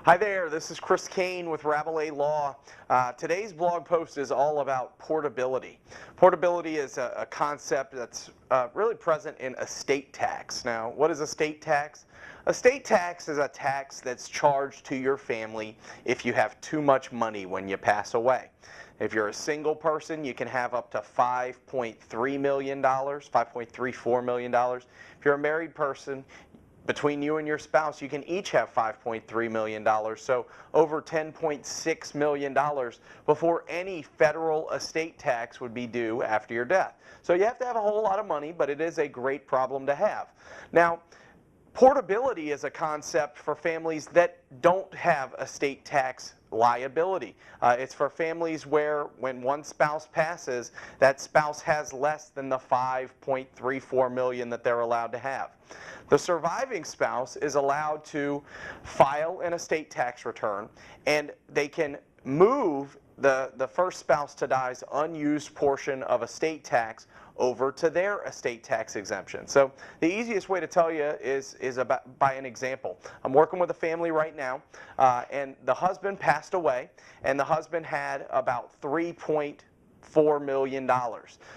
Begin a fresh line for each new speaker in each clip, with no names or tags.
Hi there, this is Chris Kane with Rabelais Law. Today's blog post is all about portability. Portability is a concept that's really present in estate tax. Now, what is estate tax? Estate tax is a tax that's charged to your family if you have too much money when you pass away. If you're a single person, you can have up to $5.3 million, $5.34 million. If you're a married person, between you and your spouse, you can each have $5.3 million, so over $10.6 million before any federal estate tax would be due after your death. So you have to have a whole lot of money, but it is a great problem to have. Now, portability is a concept for families that don't have estate tax liability. It's for families where when one spouse passes, that spouse has less than the $5.34 million that they're allowed to have. The surviving spouse is allowed to file an estate tax return, and they can move the first spouse to die's unused portion of estate tax over to their estate tax exemption. So the easiest way to tell you is by an example. I'm working with a family right now, and the husband passed away, and the husband had about $3.4 million.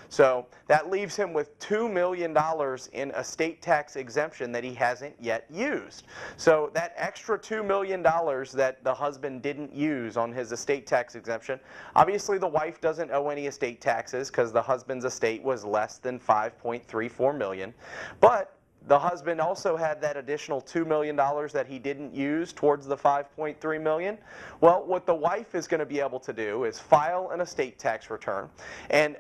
So that leaves him with $2 million in estate tax exemption that he hasn't yet used. So that extra $2 million that the husband didn't use on his estate tax exemption, obviously the wife doesn't owe any estate taxes because the husband's estate was less than $5.34 million. But the husband also had that additional $2 million that he didn't use towards the $5.3 million. Well, what the wife is going to be able to do is file an estate tax return and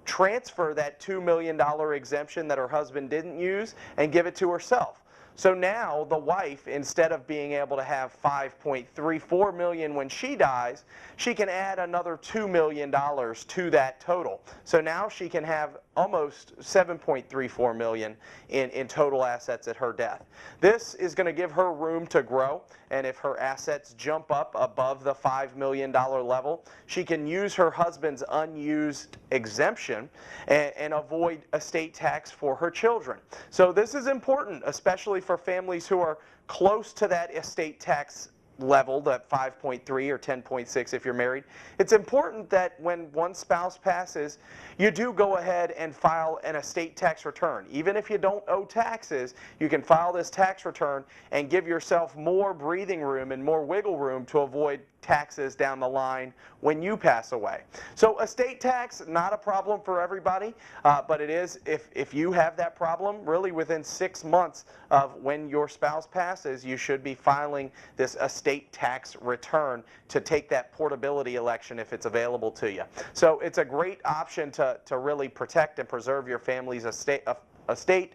transfer that $2 million exemption that her husband didn't use and give it to herself. So now the wife, instead of being able to have $5.34 million when she dies, she can add another $2 million to that total. So now she can have almost $7.34 million in total assets at her death. This is going to give her room to grow, and if her assets jump up above the $5 million level, she can use her husband's unused exemption and avoid estate tax for her children. So this is important, especially for families who are close to that estate tax level, that 5.3 or 10.6 if you're married. It's important that when one spouse passes, you do go ahead and file an estate tax return. Even if you don't owe taxes, you can file this tax return and give yourself more breathing room and more wiggle room to avoid taxes down the line when you pass away. So estate tax, not a problem for everybody, but it is, if you have that problem, really within 6 months of when your spouse passes, you should be filing this estate tax return to take that portability election if it's available to you. So it's a great option to really protect and preserve your family's estate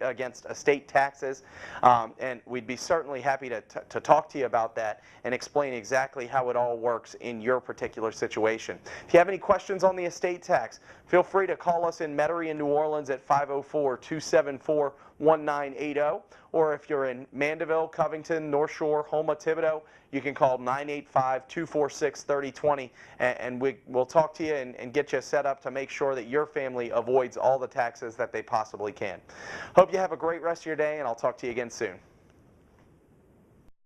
against estate taxes, and we'd be certainly happy to talk to you about that and explain exactly how it all works in your particular situation. If you have any questions on the estate tax, feel free to call us in Metairie in New Orleans at 504-274-1980, or if you're in Mandeville, Covington, North Shore, Houma, Thibodaux, you can call 985-246-3020, and we'll talk to you and get you set up to make sure that your family avoids all the taxes that they possibly can. Hope you have a great rest of your day, and I'll talk to you again soon.